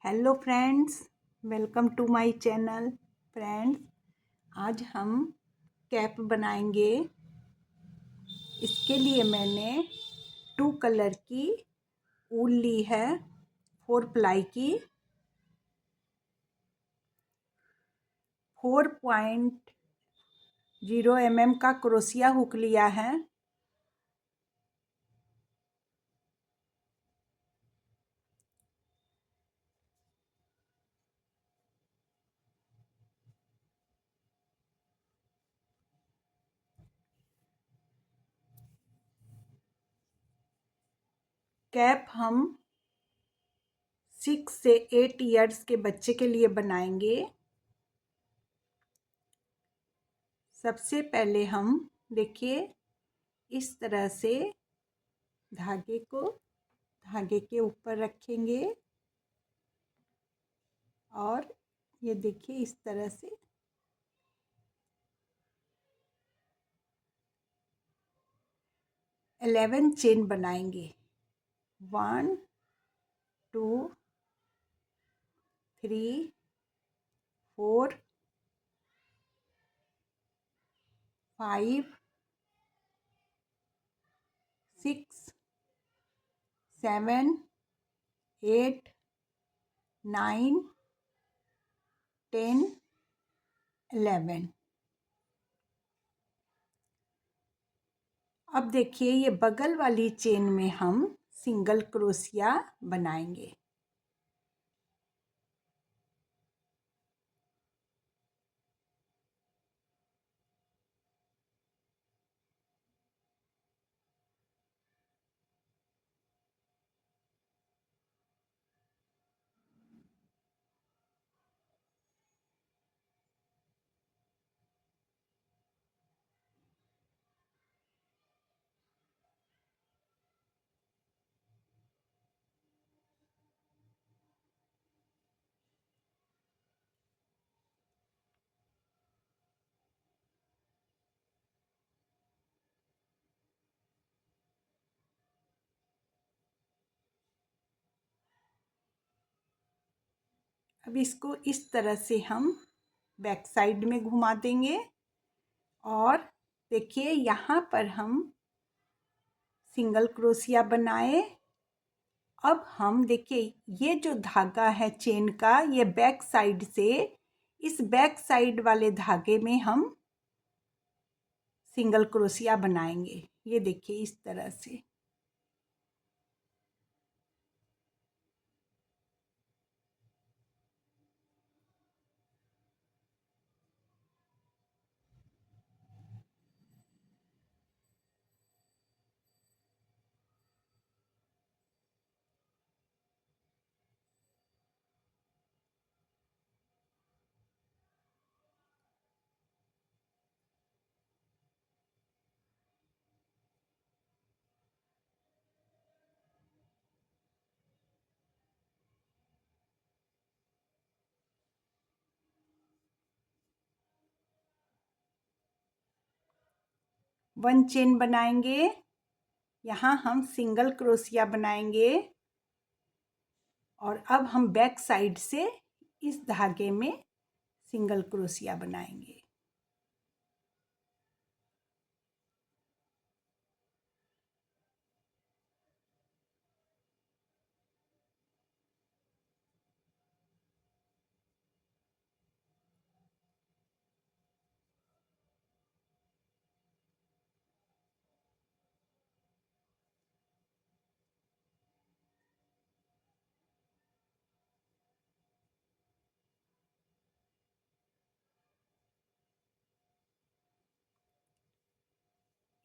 Hello friends, welcome to my channel. Friends, आज हम cap बनाएंगे। इसके लिए मैंने 2 कलर की ऊल ली है, 4 प्लाई की। 4.0 mm का क्रोशिया हुक लिया है। कैप हम 6 से 8 इयर्स के बच्चे के लिए बनाएंगे। सबसे पहले हम देखिए इस तरह से धागे के ऊपर रखेंगे और ये देखिए इस तरह से 11 चेन बनाएंगे। 1 2 3 4 5 6 7 8 9 10 11। अब देखिए ये बगल वाली चेन में हम सिंगल क्रोशिया बनाएंगे। अब इसको इस तरह से हम बैक साइड में घुमा देंगे और देखिए यहाँ पर हम सिंगल क्रोशिया बनाए। अब हम देखिए ये जो धागा है चेन का, ये बैक साइड से इस बैक साइड वाले धागे में हम सिंगल क्रोशिया बनाएंगे। ये देखिए इस तरह से। वन चेन बनाएंगे, यहाँ हम सिंगल क्रोशिया बनाएंगे और अब हम बैक साइड से इस धागे में सिंगल क्रोशिया बनाएंगे।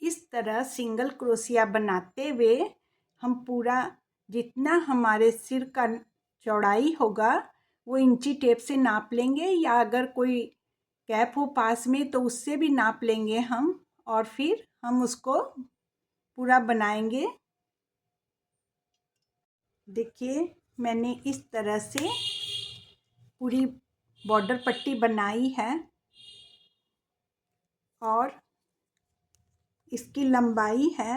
इस तरह सिंगल क्रोशिया बनाते हुए हम पूरा जितना हमारे सिर का चौड़ाई होगा वो इंची टेप से नाप लेंगे, या अगर कोई कैप हो पास में तो उससे भी नाप लेंगे हम, और फिर हम उसको पूरा बनाएंगे। देखिए मैंने इस तरह से पूरी बॉर्डर पट्टी बनाई है और इसकी लंबाई है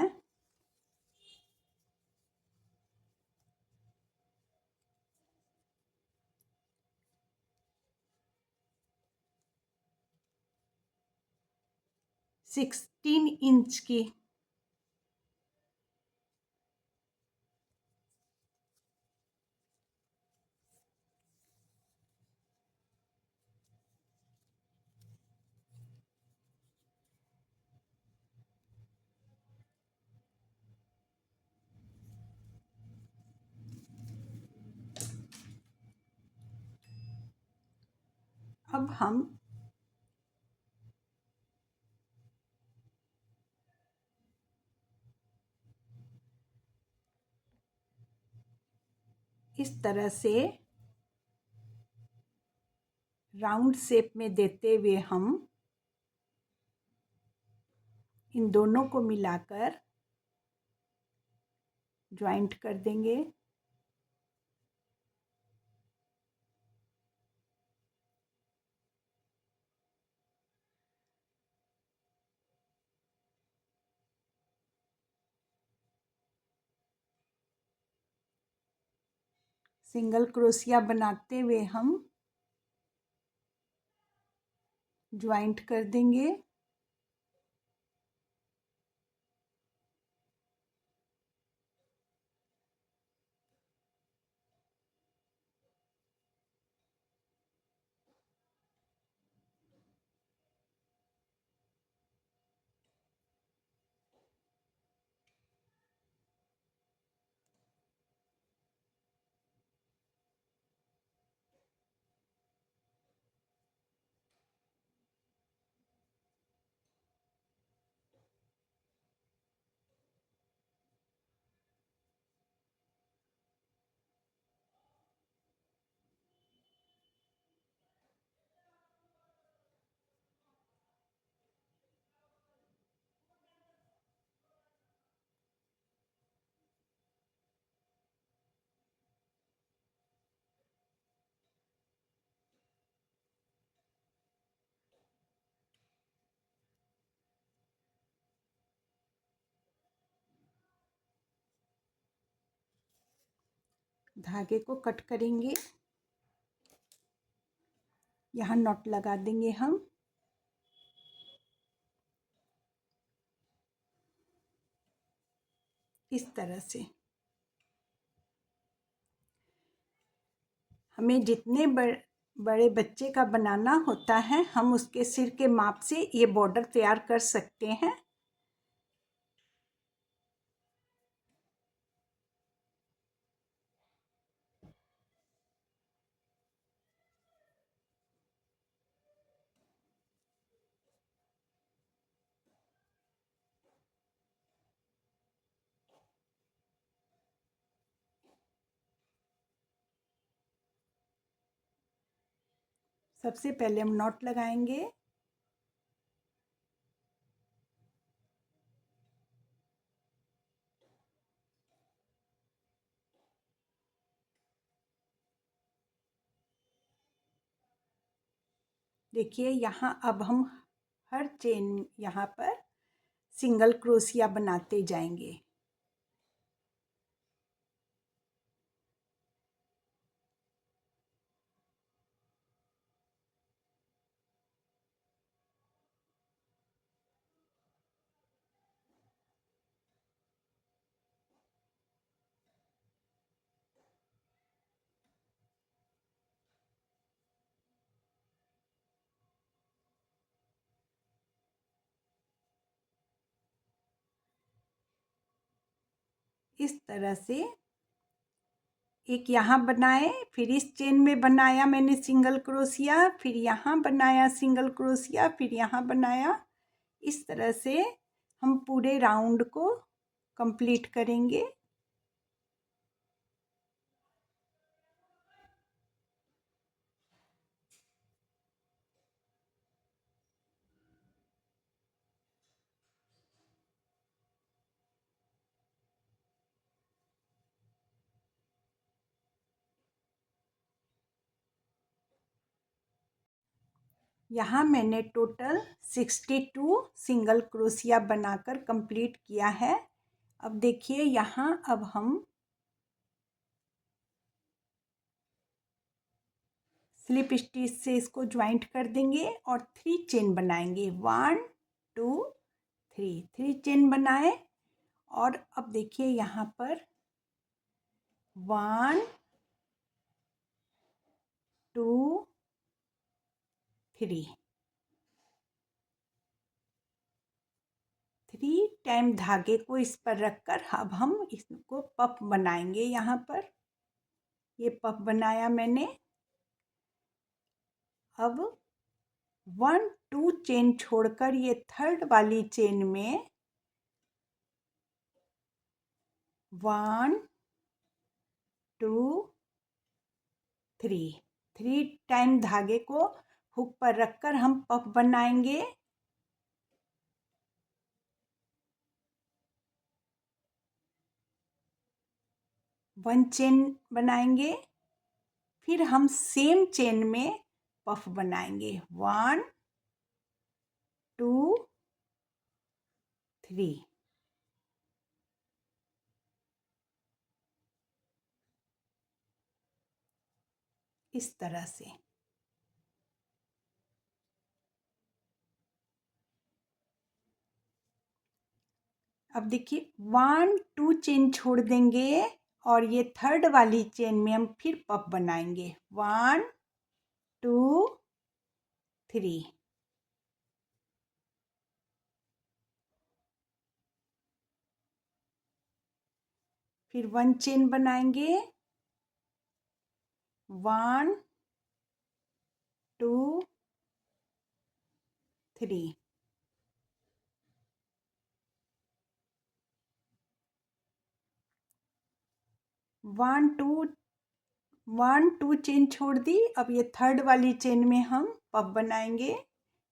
16 इंच की। अब हम इस तरह से राउंड शेप में देते हुए हम इन दोनों को मिलाकर ज्वाइंट कर देंगे। सिंगल क्रोशिया बनाते हुए हम ज्वाइंट कर देंगे। धागे को कट करेंगे, यहाँ नॉट लगा देंगे हम। इस तरह से हमें जितने बड़े बच्चे का बनाना होता है हम उसके सिर के माप से ये बॉर्डर तैयार कर सकते हैं। सबसे पहले हम नॉट लगाएंगे। देखिए यहाँ अब हम हर चेन यहाँ पर सिंगल क्रोशिया बनाते जाएंगे। इस तरह से एक यहाँ बनाए, फिर इस चेन में बनाया मैंने सिंगल क्रोशिया, फिर यहाँ बनाया सिंगल क्रोशिया, फिर यहाँ बनाया। इस तरह से हम पूरे राउंड को कंप्लीट करेंगे। यहाँ मैंने टोटल 62 सिंगल क्रोशिया बनाकर कंप्लीट किया है। अब देखिए यहाँ अब हम स्लिप स्टिच से इसको ज्वाइंट कर देंगे और 3 चेन बनाएंगे। 1 2 थ्री चेन बनाए और अब देखिए यहाँ पर 1 2 3 टाइम धागे को इस पर रखकर अब हम इसको पफ बनाएंगे। यहाँ पर ये पफ बनाया मैंने। अब 1 2 चेन छोड़कर ये थर्ड वाली चेन में 1 2 3 टाइम धागे को हुक पर रखकर हम पफ बनाएंगे। वन चेन बनाएंगे, फिर हम सेम चेन में पफ बनाएंगे 1 2 3। इस तरह से अब देखिए 1 2 चेन छोड़ देंगे और ये थर्ड वाली चेन में हम फिर पफ बनाएंगे 1 2 3। फिर 1 चेन बनाएंगे 1 2 3। 1 2 चेन छोड़ दी। अब ये थर्ड वाली चेन में हम पफ बनाएंगे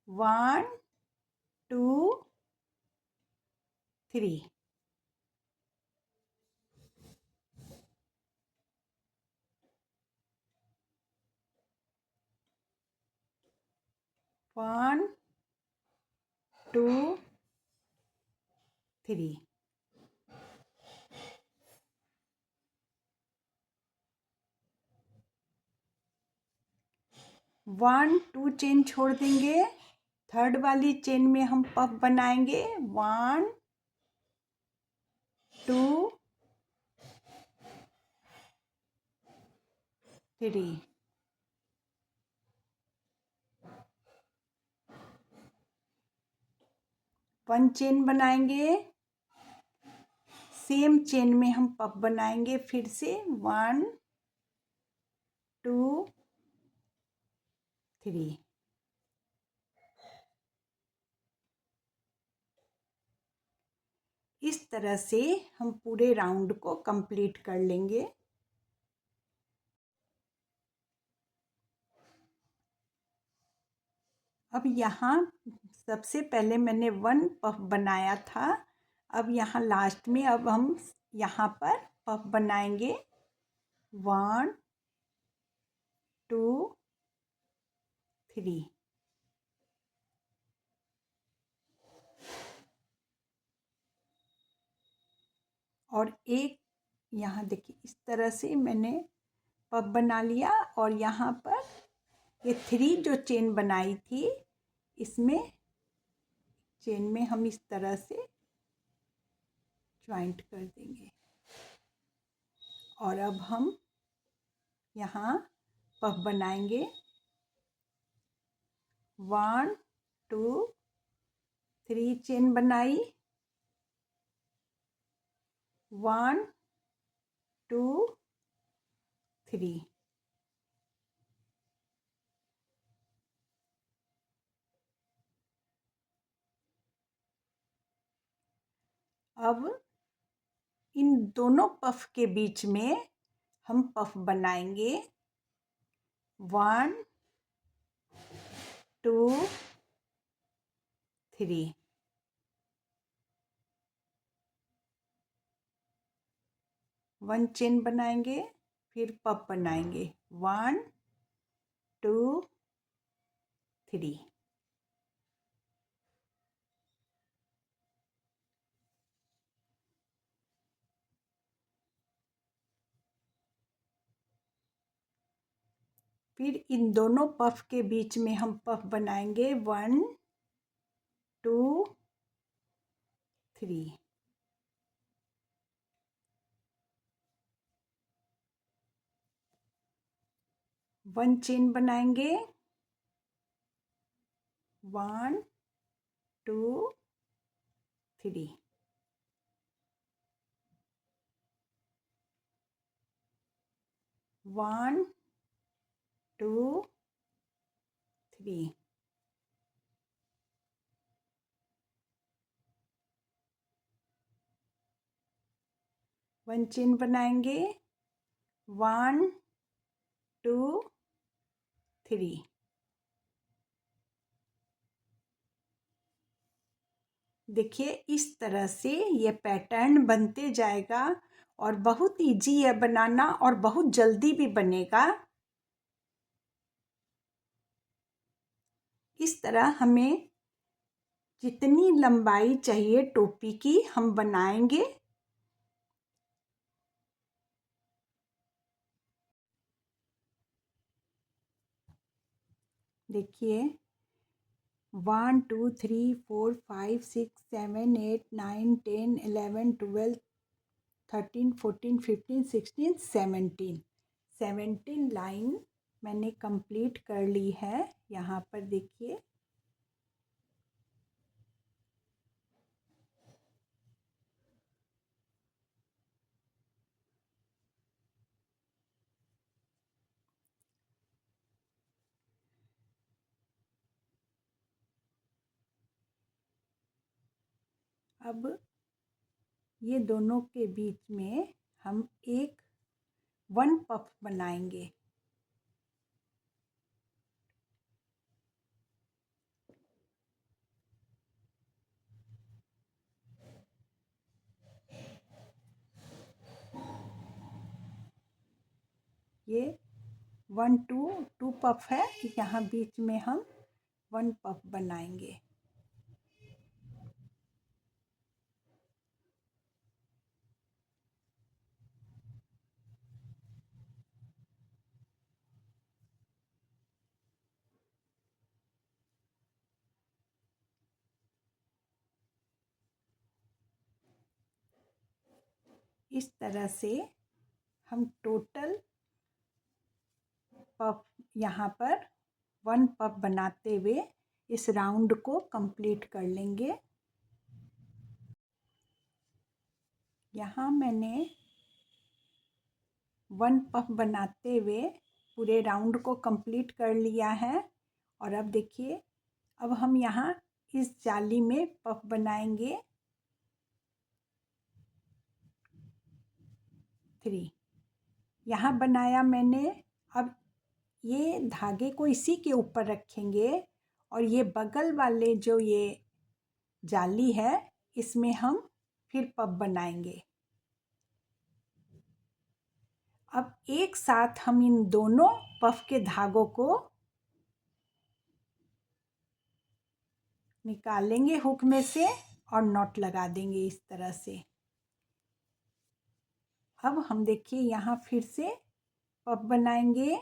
1 2 3। One two three. 1 2 चेन छोड़ देंगे, थर्ड वाली चेन में हम पफ बनाएंगे 1 2 3। 1 चेन बनाएंगे, सेम चेन में हम पफ बनाएंगे फिर से 1 2 3। इस तरह से हम पूरे राउंड को कंप्लीट कर लेंगे। अब यहाँ सबसे पहले मैंने 1 पफ बनाया था। अब यहाँ लास्ट में अब हम यहाँ पर पफ बनाएंगे 1 2 3। और एक यहाँ देखिए इस तरह से मैंने पफ बना लिया और यहाँ पर ये 3 जो चेन बनाई थी इसमें चेन में हम इस तरह से ज्वाइंट कर देंगे। और अब हम यहाँ पफ बनाएंगे 1 2 3 चेन बनाई 1 2 3। अब इन दोनों पफ के बीच में हम पफ बनाएंगे 1 2 3। 1 चेन बनाएंगे, फिर पफ बनाएंगे 1 2 3। फिर इन दोनों पफ के बीच में हम पफ बनाएंगे 1 2 3, 1 चेन बनाएंगे, 1 2 3, 1 2 3, 1 चेन बनाएंगे, 1 2 3, देखिए इस तरह से ये पैटर्न बनते जाएगा और बहुत इजी है बनाना और बहुत जल्दी भी बनेगा। इस तरह हमें जितनी लंबाई चाहिए टोपी की हम बनाएंगे। देखिए 1 2 3 4 5 6 7 8 9 10 11 12 13 14 15 16 17 17 लाइन मैंने कंप्लीट कर ली है। यहाँ पर देखिए अब ये दोनों के बीच में हम एक 1 पफ बनाएंगे। ये 1 2 पफ है, यहाँ बीच में हम 1 पफ बनाएंगे। इस तरह से हम टोटल पफ यहाँ पर 1 पफ बनाते हुए इस राउंड को कंप्लीट कर लेंगे। यहाँ मैंने 1 पफ बनाते हुए पूरे राउंड को कंप्लीट कर लिया है। और अब देखिए अब हम यहाँ इस जाली में पफ बनाएंगे 3, यहाँ बनाया मैंने। अब ये धागे को इसी के ऊपर रखेंगे और ये बगल वाले जो ये जाली है इसमें हम फिर पफ बनाएंगे। अब एक साथ हम इन दोनों पफ के धागों को निकालेंगे हुक में से और नॉट लगा देंगे इस तरह से। अब हम देखिए यहाँ फिर से पफ बनाएंगे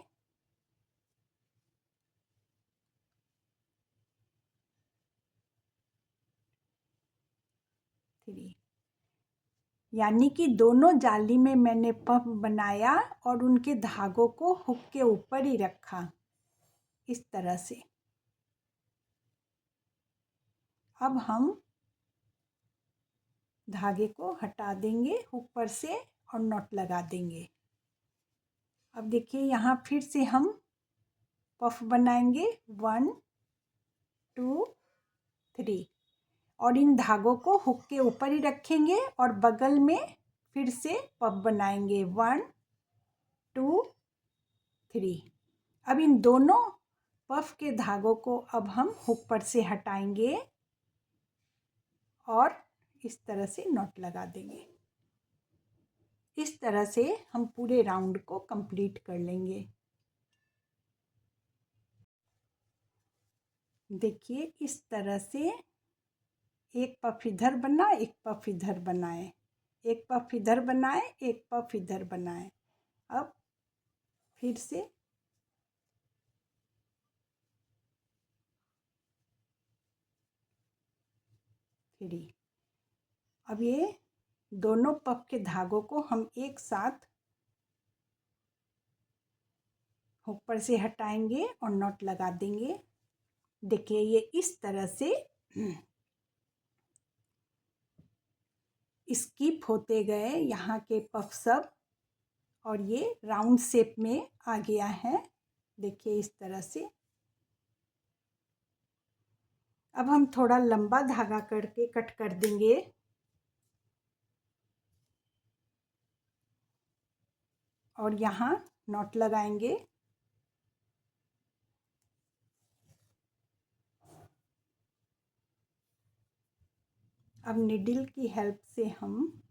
3, यानी कि दोनों जाली में मैंने पफ बनाया और उनके धागों को हुक के ऊपर ही रखा इस तरह से। अब हम धागे को हटा देंगे हुक पर से और नॉट लगा देंगे। अब देखिए यहाँ फिर से हम पफ बनाएंगे 1 2 3 और इन धागों को हुक के ऊपर ही रखेंगे और बगल में फिर से पफ बनाएंगे 1 2 3। अब इन दोनों पफ के धागों को अब हम हुक पर से हटाएंगे और इस तरह से नॉट लगा देंगे। इस तरह से हम पूरे राउंड को कंप्लीट कर लेंगे। देखिए इस तरह से एक पफ इधर बना, एक पफ इधर बनाए, एक पफ इधर बनाए, एक पफ इधर बनाए। अब फिर से अब ये दोनों पफ के धागों को हम एक साथ हुक पर से हटाएंगे और नॉट लगा देंगे। देखिए ये इस तरह से स्किप होते गए यहाँ के पफ सब, और ये राउंड शेप में आ गया है। देखिए इस तरह से। अब हम थोड़ा लंबा धागा करके कट कर देंगे और यहाँ नॉट लगाएंगे। अब निडल की हेल्प से हम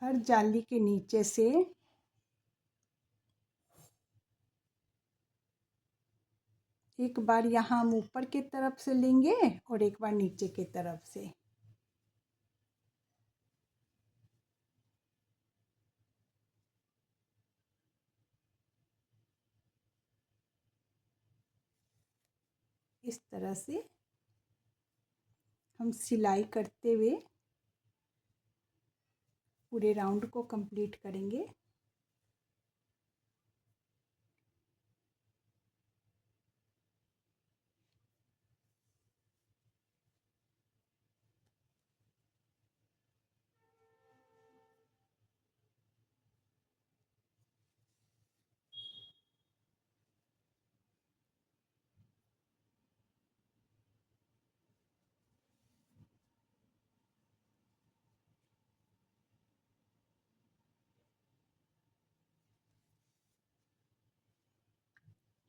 हर जाली के नीचे से एक बार यहाँ हम ऊपर की तरफ से लेंगे और एक बार नीचे की तरफ से। इस तरह से हम सिलाई करते हुए पूरे राउंड को कंप्लीट करेंगे।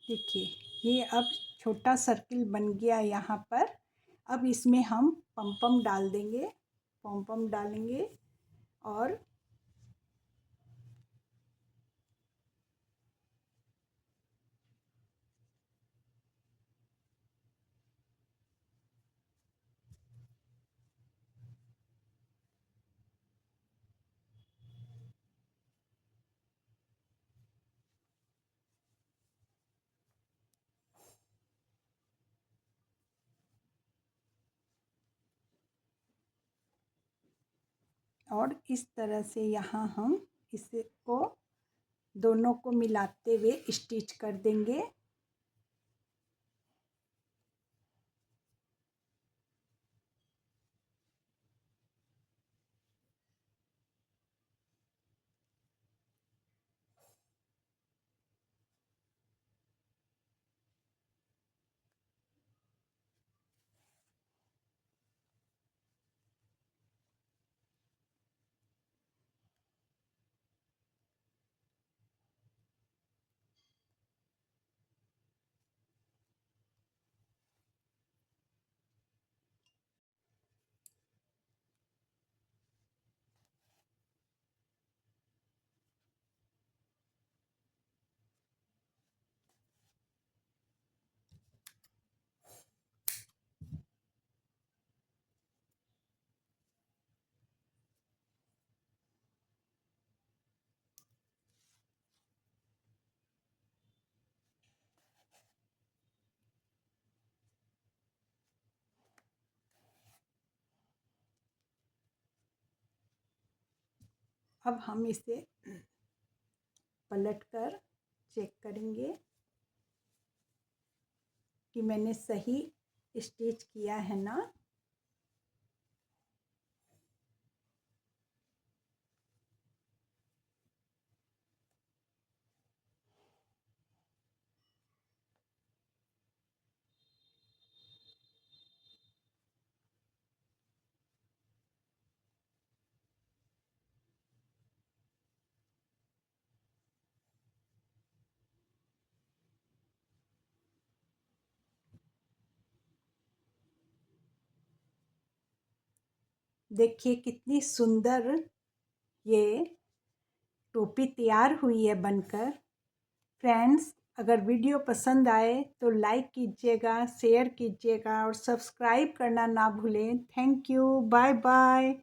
देखिए ये अब छोटा सर्किल बन गया यहाँ पर। अब इसमें हम पम डाल देंगे, पम डालेंगे और इस तरह से यहाँ हम इसको दोनों को मिलाते हुए स्टिच कर देंगे। अब हम इसे पलटकर चेक करेंगे कि मैंने सही स्टिच किया है ना। देखिए कितनी सुंदर ये टोपी तैयार हुई है बनकर। फ्रेंड्स, अगर वीडियो पसंद आए तो लाइक कीजिएगा, शेयर कीजिएगा और सब्सक्राइब करना ना भूलें। Thank you, bye bye.